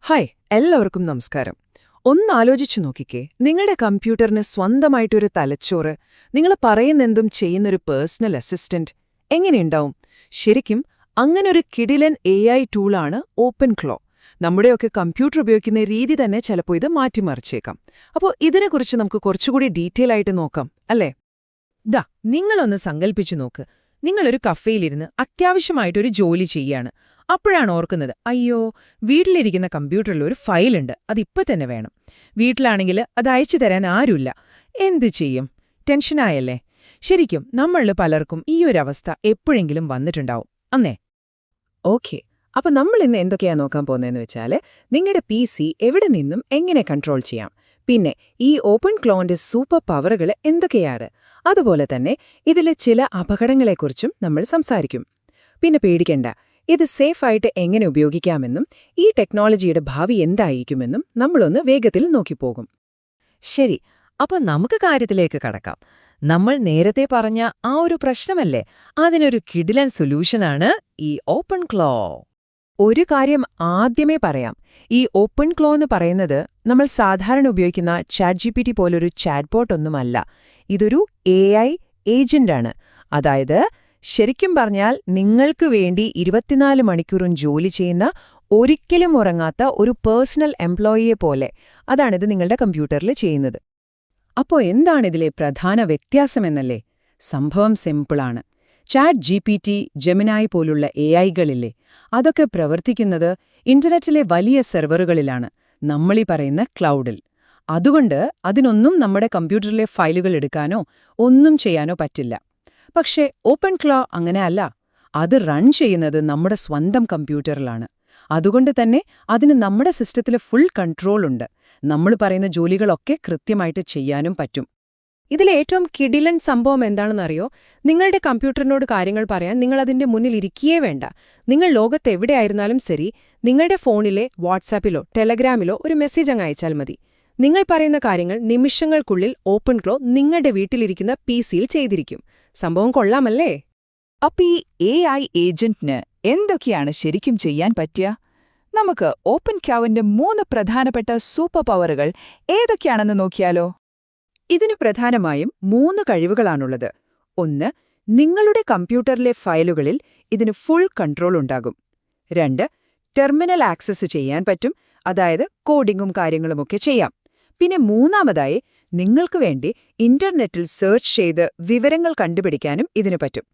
Hi എല്ലാവർക്കും നമസ്കാരം. ഒന്നാലോചിച്ചു നോക്കിക്കേ, നിങ്ങളുടെ കമ്പ്യൂട്ടറിന് സ്വന്തമായിട്ടൊരു തലച്ചോറ്, നിങ്ങൾ പറയുന്നെന്തും ചെയ്യുന്നൊരു പേഴ്സണൽ അസിസ്റ്റന്റ് എങ്ങനെയുണ്ടാവും? ശരിക്കും അങ്ങനൊരു കിടിലൻ AI ടൂളാണ് ഓപ്പൺക്ലോ. നമ്മുടെയൊക്കെ കമ്പ്യൂട്ടർ ഉപയോഗിക്കുന്ന രീതി തന്നെ ചിലപ്പോൾ ഇത് മാറ്റിമറിച്ചേക്കാം. അപ്പോൾ ഇതിനെക്കുറിച്ച് നമുക്ക് കുറച്ചുകൂടി ഡീറ്റെയിൽ ആയിട്ട് നോക്കാം, അല്ലേ? നിങ്ങളൊന്ന് സങ്കല്പിച്ചു നോക്ക്. നിങ്ങളൊരു കഫേയിലിരുന്ന് അത്യാവശ്യമായിട്ടൊരു ജോലി ചെയ്യാണ്. അപ്പോഴാണ് ഓർക്കുന്നത്, അയ്യോ, വീട്ടിലിരിക്കുന്ന കമ്പ്യൂട്ടറിൽ ഒരു ഫയലുണ്ട്, അതിപ്പോ തന്നെ വേണം. വീട്ടിലാണെങ്കിൽ അത് അയച്ചു തരാൻ ആരുമില്ല. എന്ത് ചെയ്യും? ടെൻഷനായല്ലേ? ശരിക്കും നമ്മളിൽ പലർക്കും ഈയൊരവസ്ഥ എപ്പോഴെങ്കിലും വന്നിട്ടുണ്ടാവും, അന്നേ. ഓക്കെ, അപ്പൊ നമ്മൾ ഇന്ന് എന്തൊക്കെയാ നോക്കാൻ പോകുന്നതെന്ന് വെച്ചാല്, നിങ്ങളുടെ PC എവിടെ നിന്നും എങ്ങനെ കൺട്രോൾ ചെയ്യാം, പിന്നെ ഈ ഓപ്പൺക്ലോന്റെ സൂപ്പർ പവറുകൾ എന്തൊക്കെയാണ്, അതുപോലെ തന്നെ ഇതിലെ ചില അപകടങ്ങളെക്കുറിച്ചും നമ്മൾ സംസാരിക്കും. പിന്നെ പേടിക്കണ്ട, ഇത് സേഫായിട്ട് എങ്ങനെ ഉപയോഗിക്കാമെന്നും ഈ ടെക്നോളജിയുടെ ഭാവി എന്തായിരിക്കുമെന്നും നമ്മളൊന്ന് വേഗത്തിൽ നോക്കിപ്പോകും. ശരി, അപ്പൊ നമുക്ക് കാര്യത്തിലേക്ക് കടക്കാം. നമ്മൾ നേരത്തെ പറഞ്ഞ ആ ഒരു പ്രശ്നമല്ലേ, അതിനൊരു കിടിലൻ സൊല്യൂഷനാണ് ഈ ഓപ്പൺക്ലോ. ഒരു കാര്യം ആദ്യമേ പറയാം, ഈ ഓപ്പൺക്ലോ എന്ന് പറയുന്നത് നമ്മൾ സാധാരണ ഉപയോഗിക്കുന്ന ChatGPT പോലൊരു ചാറ്റ്ബോട്ട് ഒന്നുമല്ല. ഇതൊരു AI ഏജന്റാണ്. അതായത് ശരിക്കും പറഞ്ഞാൽ നിങ്ങൾക്ക് വേണ്ടി 24 മണിക്കൂറും ജോലി ചെയ്യുന്ന, ഒരിക്കലും ഉറങ്ങാത്ത ഒരു പേഴ്സണൽ എംപ്ലോയിയെ പോലെ. അതാണിത് നിങ്ങളുടെ കമ്പ്യൂട്ടറിൽ ചെയ്യുന്നത്. അപ്പോൾ എന്താണിതിലെ പ്രധാന വ്യത്യാസമെന്നല്ലേ? സംഭവം സിമ്പിളാണ്. ChatGPT, ജെമിനായി പോലുള്ള AIകളില്ലേ, അതൊക്കെ പ്രവർത്തിക്കുന്നത് ഇന്റർനെറ്റിലെ വലിയ സെർവറുകളിലാണ്, നമ്മളീ പറയുന്ന ക്ലൗഡിൽ. അതുകൊണ്ട് അതിനൊന്നും നമ്മുടെ കമ്പ്യൂട്ടറിലെ ഫയലുകൾ എടുക്കാനോ ഒന്നും ചെയ്യാനോ പറ്റില്ല. പക്ഷേ ഓപ്പൺക്ലോ അങ്ങനെയല്ല. അത് റൺ ചെയ്യുന്നത് നമ്മുടെ സ്വന്തം കമ്പ്യൂട്ടറിലാണ്. അതുകൊണ്ട് തന്നെ അതിന് നമ്മുടെ സിസ്റ്റത്തിലെ ഫുൾ കൺട്രോൾ ഉണ്ട്. നമ്മൾ പറയുന്ന ജോലികളൊക്കെ കൃത്യമായിട്ട് ചെയ്യാനും പറ്റും. ഇതിലെ ഏറ്റവും കിടിലൻ സംഭവം എന്താണെന്നറിയോ? നിങ്ങളുടെ കമ്പ്യൂട്ടറിനോട് കാര്യങ്ങൾ പറയാൻ നിങ്ങളതിന്റെ മുന്നിൽ ഇരിക്കുകയേ വേണ്ട. നിങ്ങൾ ലോകത്തെവിടെയായിരുന്നാലും ശരി, നിങ്ങളുടെ ഫോണിലെ വാട്സാപ്പിലോ ടെലഗ്രാമിലോ ഒരു മെസ്സേജ് അങ്ങ് അയച്ചാൽ മതി. നിങ്ങൾ പറയുന്ന കാര്യങ്ങൾ നിമിഷങ്ങൾക്കുള്ളിൽ ഓപ്പൺക്ലോ നിങ്ങളുടെ വീട്ടിലിരിക്കുന്ന PCയിൽ ചെയ്തിരിക്കും. സംഭവം കൊള്ളാമല്ലേ? അപ്പൊ ഈ AI ഏജന്റിന് എന്തൊക്കെയാണ് ശരിക്കും ചെയ്യാൻ പറ്റുക? നമുക്ക് ഓപ്പൺക്ലോവിന്റെ 3 പ്രധാനപ്പെട്ട സൂപ്പർ പവറുകൾ ഏതൊക്കെയാണെന്ന് നോക്കിയാലോ? ഇതിന് പ്രധാനമായും 3 കഴിവുകളാണുള്ളത്. ഒന്ന്, നിങ്ങളുടെ കമ്പ്യൂട്ടറിലെ ഫയലുകളിൽ ഇതിന് ഫുൾ കൺട്രോൾ ഉണ്ടാകും. 2, ടെർമിനൽ ആക്സസ് ചെയ്യാൻ പറ്റും, അതായത് കോഡിങ്ങും കാര്യങ്ങളുമൊക്കെ ചെയ്യാം. പിന്നെ മൂന്നാമതായി, നിങ്ങൾക്ക് വേണ്ടി ഇന്റർനെറ്റിൽ സെർച്ച് ചെയ്ത് വിവരങ്ങൾ കണ്ടുപിടിക്കാനും ഇതിനു പറ്റും.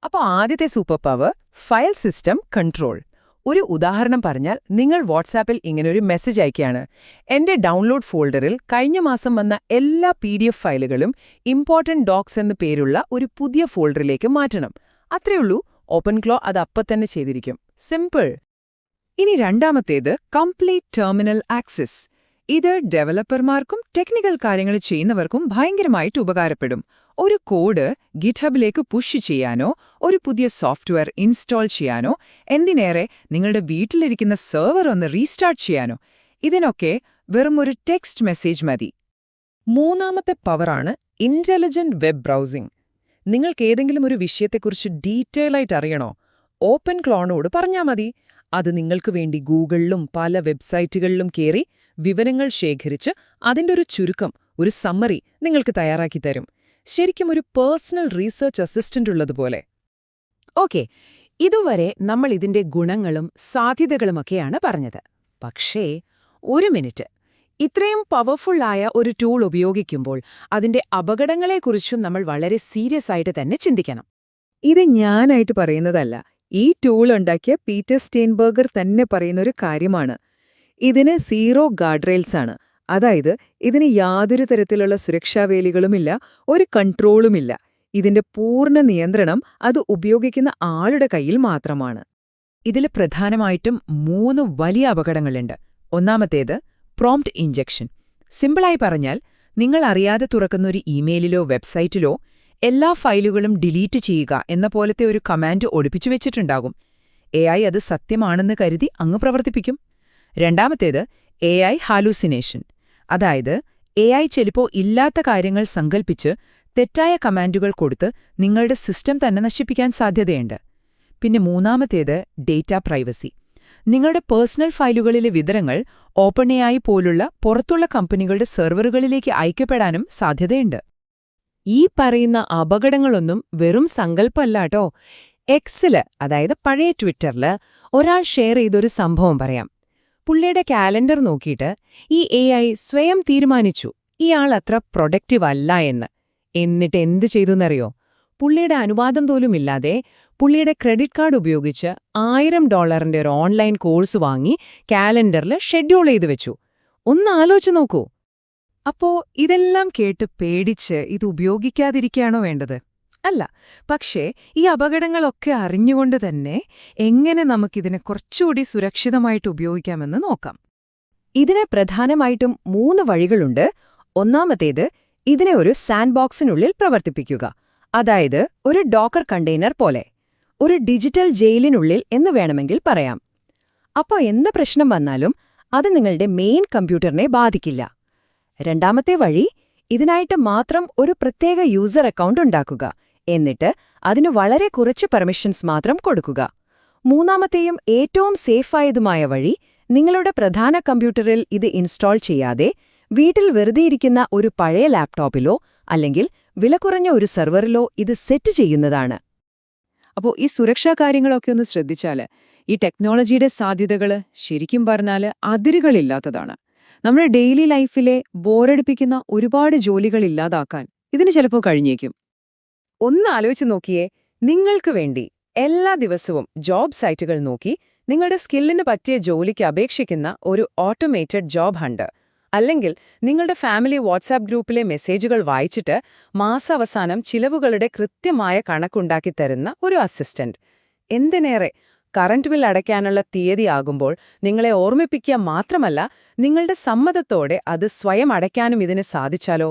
അപ്പോൾ ആദ്യത്തെ super power, file system control. ഒരു ഉദാഹരണം പറഞ്ഞാൽ, നിങ്ങൾ വാട്സാപ്പിൽ ഇങ്ങനൊരു മെസ്സേജ് അയക്കുകയാണ്, എന്റെ ഡൗൺലോഡ് ഫോൾഡറിൽ കഴിഞ്ഞ മാസം വന്ന എല്ലാ PDF ഫയലുകളും ഇമ്പോർട്ടന്റ് ഡോക്സ് എന്ന് പേരുള്ള ഒരു പുതിയ ഫോൾഡറിലേക്ക് മാറ്റണം. അത്രയുള്ളൂ, ഓപ്പൺക്ലോ അത് തന്നെ ചെയ്തിരിക്കും. സിമ്പിൾ. ഇനി രണ്ടാമത്തേത്, കംപ്ലീറ്റ് ടെർമിനൽ ആക്സസ്. ഇത് ഡെവലപ്പർമാർക്കും ടെക്നിക്കൽ കാര്യങ്ങൾ ചെയ്യുന്നവർക്കും ഭയങ്കരമായിട്ട് ഉപകാരപ്പെടും. ഒരു കോഡ് ഗിറ്റ്ഹബിലേക്ക് പുഷ് ചെയ്യാനോ ഒരു പുതിയ സോഫ്റ്റ്വെയർ ഇൻസ്റ്റാൾ ചെയ്യാനോ, എന്തിനേറെ നിങ്ങളുടെ വീട്ടിലിരിക്കുന്ന സെർവർ ഒന്ന് റീസ്റ്റാർട്ട് ചെയ്യാനോ, ഇതിനൊക്കെ വെറും ഒരു ടെക്സ്റ്റ് മെസ്സേജ് മതി. മൂന്നാമത്തെ പവറാണ് ഇന്റലിജന്റ് വെബ് ബ്രൗസിംഗ്. നിങ്ങൾക്ക് ഏതെങ്കിലും ഒരു വിഷയത്തെക്കുറിച്ച് ഡീറ്റെയിൽ ആയിട്ട് അറിയണോ? ഓപ്പൺക്ലോണോട് പറഞ്ഞാൽ മതി. അത് നിങ്ങൾക്ക് വേണ്ടി ഗൂഗിളിലും പല വെബ്സൈറ്റുകളിലും കയറി വിവരങ്ങൾ ശേഖരിച്ച് അതിൻ്റെ ഒരു ചുരുക്കം, ഒരു സമ്മറി നിങ്ങൾക്ക് തയ്യാറാക്കി തരും. ശരിക്കും ഒരു പേഴ്സണൽ റീസർച്ച് അസിസ്റ്റന്റ് ഉള്ളതുപോലെ. ഓക്കെ, ഇതുവരെ നമ്മൾ ഇതിന്റെ ഗുണങ്ങളും സാധ്യതകളുമൊക്കെയാണ് പറഞ്ഞത്. പക്ഷേ ഒരു മിനിറ്റ്, ഇത്രയും പവർഫുള്ളായ ഒരു ടൂൾ ഉപയോഗിക്കുമ്പോൾ അതിന്റെ അപകടങ്ങളെക്കുറിച്ചും നമ്മൾ വളരെ സീരിയസ് ആയിട്ട് തന്നെ ചിന്തിക്കണം. ഇത് ഞാനായിട്ട് പറയുന്നതല്ല, ഈ ടൂൾ ഉണ്ടാക്കിയ പീറ്റർ സ്റ്റെയിൻബർഗർ തന്നെ പറയുന്നൊരു കാര്യമാണ്. ഇതിന് 0 ഗാർഡ് റെയിൽസ് ആണ്. അതായത് ഇതിന് യാതൊരു തരത്തിലുള്ള സുരക്ഷാവേലികളുമില്ല, ഒരു കൺട്രോളുമില്ല. ഇതിന്റെ പൂർണ്ണ നിയന്ത്രണം അത് ഉപയോഗിക്കുന്ന ആളുടെ കയ്യിൽ മാത്രമാണ്. ഇതിൽ പ്രധാനമായിട്ടും 3 വലിയ അപകടങ്ങളുണ്ട്. ഒന്നാമത്തേത്, പ്രോംപ്റ്റ് ഇഞ്ചക്ഷൻ. സിമ്പിളായി പറഞ്ഞാൽ, നിങ്ങൾ അറിയാതെ തുറക്കുന്നൊരു ഇമെയിലിലോ വെബ്സൈറ്റിലോ എല്ലാ ഫയലുകളും ഡിലീറ്റ് ചെയ്യുക എന്ന പോലത്തെ ഒരു കമാൻഡ് ഒളിപ്പിച്ചു വെച്ചിട്ടുണ്ടാകും. AI അത് സത്യമാണെന്ന് കരുതി അങ്ങ് പ്രവർത്തിപ്പിക്കും. രണ്ടാമത്തേത്, AI ഹാലൂസിനേഷൻ. അതായത് AI ചിലപ്പോൾ ഇല്ലാത്ത കാര്യങ്ങൾ സങ്കൽപ്പിച്ച് തെറ്റായ കമാൻഡുകൾ കൊടുത്ത് നിങ്ങളുടെ സിസ്റ്റം തന്നെ നശിപ്പിക്കാൻ സാധ്യതയുണ്ട്. പിന്നെ മൂന്നാമത്തേത്, ഡേറ്റ പ്രൈവസി. നിങ്ങളുടെ പേഴ്സണൽ ഫയലുകളിലെ വിവരങ്ങൾ ഓപ്പൺഎഐ പോലുള്ള പുറത്തുള്ള കമ്പനികളുടെ സെർവറുകളിലേക്ക് അയക്കപ്പെടാനും സാധ്യതയുണ്ട്. ഈ പറയുന്ന അപകടങ്ങളൊന്നും വെറും സങ്കല്പമല്ലാട്ടോ. എക്സില്, അതായത് പഴയ ട്വിറ്ററില് ഒരാൾ ഷെയർ ചെയ്തൊരു സംഭവം പറയാം. പുള്ളിയുടെ കാലണ്ടർ നോക്കിയിട്ട് ഈ AI സ്വയം തീരുമാനിച്ചു ഇയാൾ അത്ര പ്രൊഡക്റ്റീവ് അല്ല എന്ന്. എന്നിട്ട് എന്ത് ചെയ്തുന്നറിയോ? പുള്ളിയുടെ അനുവാദം പോലുമില്ലാതെ പുള്ളിയുടെ ക്രെഡിറ്റ് കാർഡ് ഉപയോഗിച്ച് $1000 ഒരു ഓൺലൈൻ കോഴ്സ് വാങ്ങി കാലണ്ടറിൽ ഷെഡ്യൂൾ ചെയ്തു വെച്ചു. ഒന്ന് ആലോചിച്ച് നോക്കൂ. അപ്പോ ഇതെല്ലാം കേട്ട് പേടിച്ച് ഇത് ഉപയോഗിക്കാതിരിക്കുകയാണോ വേണ്ടത്? അല്ല. പക്ഷേ ഈ അപകടങ്ങളൊക്കെ അറിഞ്ഞുകൊണ്ട് തന്നെ എങ്ങനെ നമുക്കിതിനെ കുറച്ചുകൂടി സുരക്ഷിതമായിട്ട് ഉപയോഗിക്കാമെന്ന് നോക്കാം. ഇതിന് പ്രധാനമായിട്ടും 3 വഴികളുണ്ട്. ഒന്നാമത്തേത്, ഇതിനെ ഒരു സാൻഡ് ബോക്സിനുള്ളിൽ പ്രവർത്തിപ്പിക്കുക. അതായത് ഒരു ഡോക്കർ കണ്ടെയ്നർ പോലെ, ഒരു ഡിജിറ്റൽ ജയിലിനുള്ളിൽ എന്ന് വേണമെങ്കിൽ പറയാം. അപ്പോൾ എന്ത് പ്രശ്നം വന്നാലും അത് നിങ്ങളുടെ മെയിൻ കമ്പ്യൂട്ടറിനെ ബാധിക്കില്ല. രണ്ടാമത്തെ വഴി, ഇതിനായിട്ട് മാത്രം ഒരു പ്രത്യേക യൂസർ അക്കൗണ്ട് ഉണ്ടാക്കുക, എന്നിട്ട് അതിന് വളരെ കുറച്ച് പെർമിഷൻസ് മാത്രം കൊടുക്കുക. മൂന്നാമത്തെയും ഏറ്റവും സേഫായതുമായ വഴി, നിങ്ങളുടെ പ്രധാന കമ്പ്യൂട്ടറിൽ ഇത് ഇൻസ്റ്റാൾ ചെയ്യാതെ വീട്ടിൽ വെറുതെയിരിക്കുന്ന ഒരു പഴയ ലാപ്ടോപ്പിലോ അല്ലെങ്കിൽ വിലകുറഞ്ഞ ഒരു സെർവറിലോ ഇത് സെറ്റ് ചെയ്യുന്നതാണ്. അപ്പോൾ ഈ സുരക്ഷാ കാര്യങ്ങളൊക്കെ ഒന്ന് ശ്രദ്ധിച്ചാൽ ഈ ടെക്നോളജിയുടെ സാധ്യതകൾ ശരിക്കും പറഞ്ഞാൽ അതിരുകളില്ലാത്തതാണ്. നമ്മുടെ ഡെയിലി ലൈഫിലെ ബോറടിപ്പിക്കുന്ന ഒരുപാട് ജോലികൾ ഇല്ലാതാക്കാൻ ഇതിന് ചിലപ്പോൾ കഴിഞ്ഞേക്കും. ഒന്ന് ആലോചിച്ച് നോക്കിയേ, നിങ്ങൾക്ക് വേണ്ടി എല്ലാ ദിവസവും ജോബ് സൈറ്റുകൾ നോക്കി നിങ്ങളുടെ സ്കില്ലിന് പറ്റിയ ജോലിക്ക് അപേക്ഷിക്കുന്ന ഒരു ഓട്ടോമേറ്റഡ് ജോബ് ഹണ്ട്, അല്ലെങ്കിൽ നിങ്ങളുടെ ഫാമിലി വാട്സാപ്പ് ഗ്രൂപ്പിലെ മെസ്സേജുകൾ വായിച്ചിട്ട് മാസാവസാനം ചിലവുകളുടെ കൃത്യമായ കണക്കുണ്ടാക്കി തരുന്ന ഒരു അസിസ്റ്റന്റ്. എന്തിനേറെ, കറന്റ് ബിൽ അടയ്ക്കാനുള്ള തീയതിയാകുമ്പോൾ നിങ്ങളെ ഓർമ്മിപ്പിക്കുക മാത്രമല്ല, നിങ്ങളുടെ സമ്മതത്തോടെ അത് സ്വയം അടയ്ക്കാനും ഇതിന് സാധിച്ചാലോ?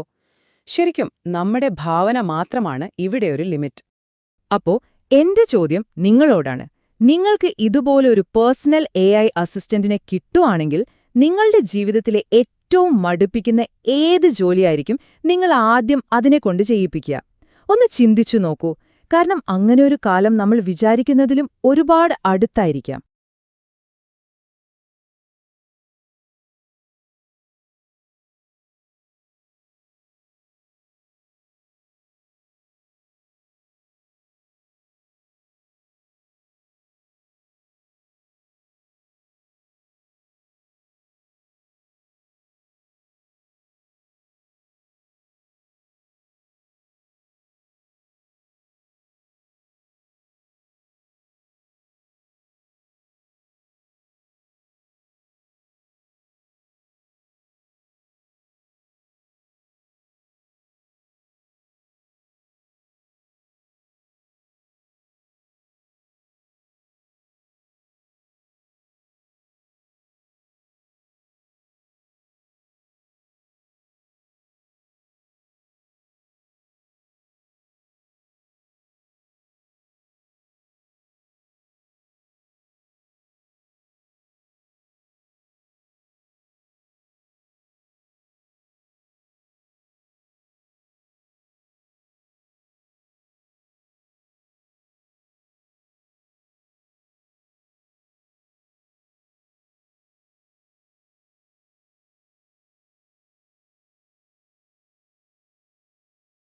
ശരിക്കും നമ്മുടെ ഭാവന മാത്രമാണ് ഇവിടെ ഒരു ലിമിറ്റ്. അപ്പോ എന്റെ ചോദ്യം നിങ്ങളോടാണ്. നിങ്ങൾക്ക് ഇതുപോലെ ഒരു പേഴ്സണൽ AI അസിസ്റ്റന്റിനെ കിട്ടുവാണെങ്കിൽ നിങ്ങളുടെ ജീവിതത്തിലെ ഏറ്റവും മടുപ്പിക്കുന്ന ഏത് ജോലിയായിരിക്കും നിങ്ങൾ ആദ്യം അതിനെക്കൊണ്ട് ചെയ്യിപ്പിക്കുക? ഒന്ന് ചിന്തിച്ചു നോക്കൂ. കാരണം അങ്ങനെ ഒരു കാലം നമ്മൾ വിചാരിക്കുന്നതിലും ഒരുപാട് അടുത്തായിരിക്കാം.